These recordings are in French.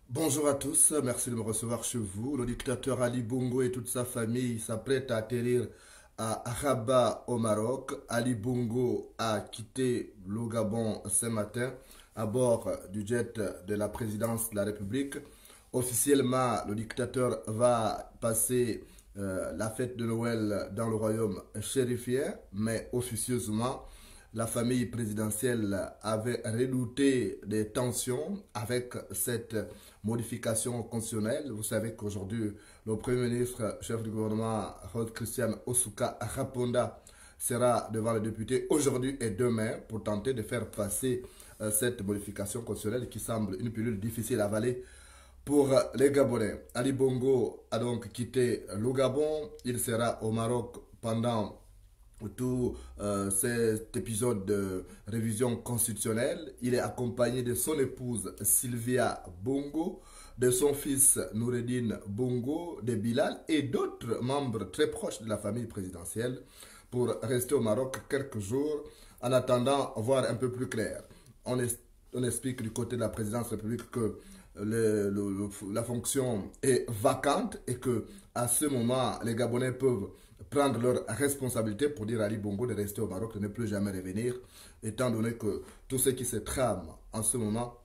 Bonjour à tous, merci de me recevoir chez vous. Le dictateur Ali Bongo et toute sa famille s'apprêtent à atterrir à Rabat au Maroc. Ali Bongo a quitté le Gabon ce matin à bord du jet de la présidence de la République. Officiellement, le dictateur va passer la fête de Noël dans le royaume chérifien, mais officieusement, la famille présidentielle avait redouté des tensions avec cette modification constitutionnelle. Vous savez qu'aujourd'hui, le Premier ministre, chef du gouvernement, Rod Christian Osuka Raponda, sera devant les députés aujourd'hui et demain pour tenter de faire passer cette modification constitutionnelle qui semble une pilule difficile à avaler pour les Gabonais. Ali Bongo a donc quitté le Gabon. Il sera au Maroc pendant tout cet épisode de révision constitutionnelle. Il est accompagné de son épouse Sylvia Bongo, de son fils Noureddine Bongo, de Bilal et d'autres membres très proches de la famille présidentielle pour rester au Maroc quelques jours en attendant voir un peu plus clair. On explique du côté de la présidence de la République que la fonction est vacante et que à ce moment, les Gabonais peuvent prendre leurs responsabilités pour dire à Ali Bongo de rester au Maroc, de ne plus jamais revenir, étant donné que tout ce qui se trame en ce moment,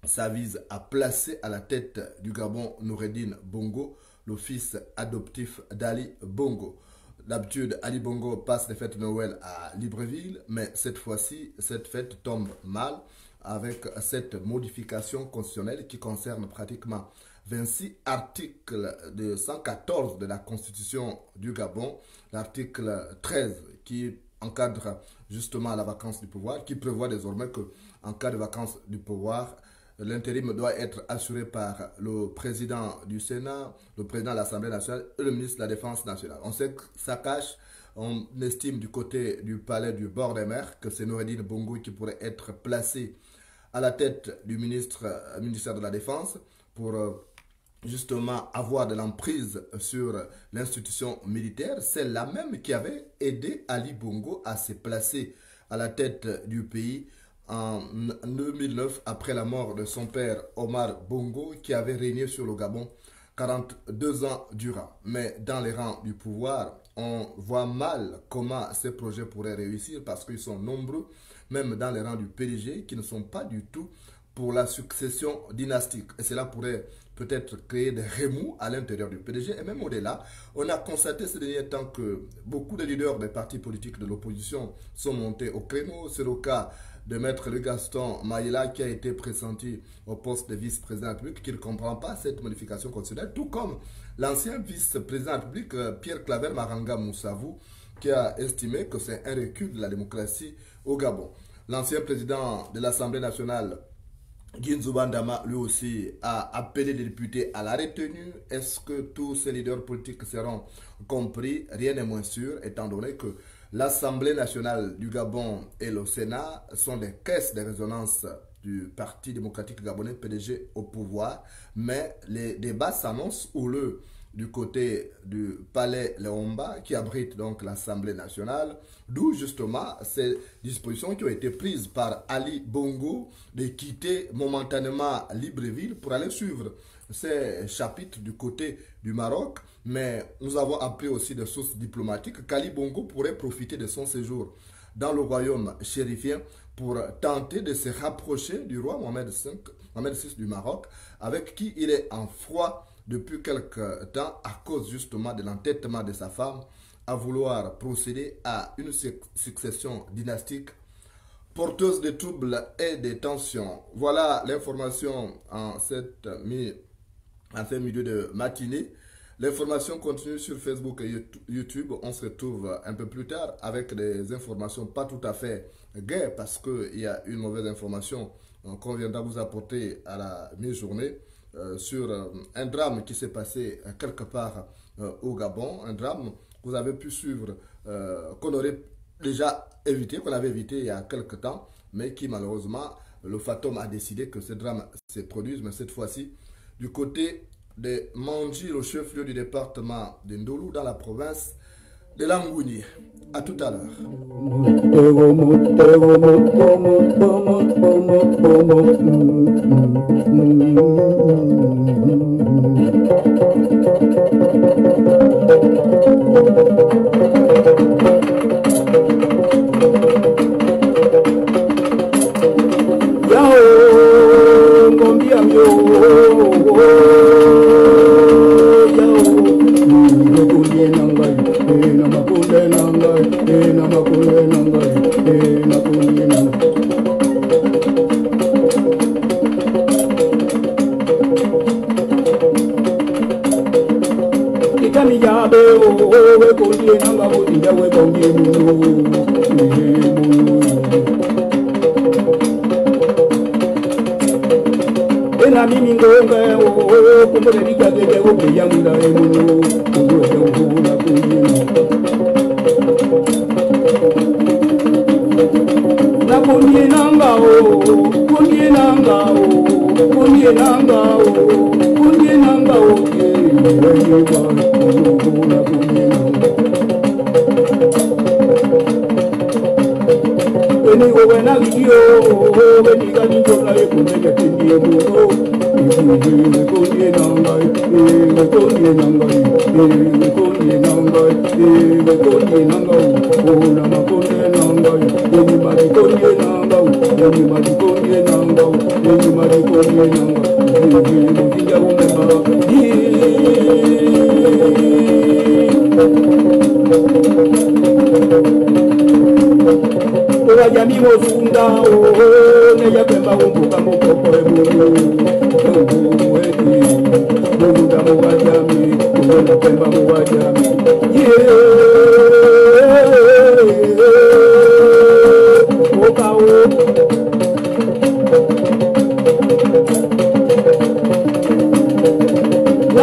ça vise à placer à la tête du Gabon Noureddine Bongo, le fils adoptif d'Ali Bongo. D'habitude, Ali Bongo passe les fêtes de Noël à Libreville, mais cette fois-ci, cette fête tombe mal avec cette modification constitutionnelle qui concerne pratiquement 26 articles de 114 de la Constitution du Gabon, l'article 13 qui encadre justement la vacance du pouvoir, qui prévoit désormais qu'en cas de vacance du pouvoir, l'intérim doit être assuré par le président du Sénat, le président de l'Assemblée nationale et le ministre de la Défense nationale. On sait que ça cache, on estime du côté du palais du bord des mers que c'est Noureddine Bongo qui pourrait être placé à la tête du ministère de la Défense pour justement avoir de l'emprise sur l'institution militaire. C'est la même qui avait aidé Ali Bongo à se placer à la tête du pays en 2009 après la mort de son père Omar Bongo qui avait régné sur le Gabon 42 ans durant. Mais dans les rangs du pouvoir, on voit mal comment ces projets pourraient réussir parce qu'ils sont nombreux, même dans les rangs du PDG, qui ne sont pas du tout pour la succession dynastique. Et cela pourrait peut-être créer des remous à l'intérieur du PDG. Et même au-delà, on a constaté ces derniers temps que beaucoup de leaders des partis politiques de l'opposition sont montés au créneau. C'est le cas de Maître Le Gaston Maïla qui a été pressenti au poste de vice-président de la République, qui ne comprend pas cette modification constitutionnelle, tout comme l'ancien vice-président de la République, Pierre Claver Maranga Moussavou, qui a estimé que c'est un recul de la démocratie au Gabon. L'ancien président de l'Assemblée nationale, Guinzou Bandama, lui aussi, a appelé les députés à la retenue. Est-ce que tous ces leaders politiques seront compris? Rien n'est moins sûr, étant donné que l'Assemblée nationale du Gabon et le Sénat sont des caisses de résonance du Parti démocratique gabonais, PDG, au pouvoir. Mais les débats s'annoncent houleux du côté du palais Léomba, qui abrite donc l'Assemblée nationale, d'où justement ces dispositions qui ont été prises par Ali Bongo de quitter momentanément Libreville pour aller suivre ces chapitres du côté du Maroc. Mais nous avons appris aussi de sources diplomatiques qu'Ali Bongo pourrait profiter de son séjour dans le royaume chérifien pour tenter de se rapprocher du roi Mohamed VI du Maroc, avec qui il est en froid depuis quelque temps à cause justement de l'entêtement de sa femme à vouloir procéder à une succession dynastique porteuse de troubles et de tensions. Voilà l'information en ce milieu de matinée. L'information continue sur Facebook et YouTube. On se retrouve un peu plus tard avec des informations pas tout à fait gaies parce qu'il y a une mauvaise information qu'on viendra vous apporter à la mi-journée. Sur un drame qui s'est passé quelque part au Gabon, un drame que vous avez pu suivre, qu'on aurait déjà évité, qu'on avait évité il y a quelque temps, mais qui malheureusement, le Fatum a décidé que ce drame se produise, mais cette fois-ci, du côté de Mandji, le chef-lieu du département de Ndolo, dans la province de Langouni. À tout à l'heure.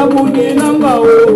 Kundi nanga o,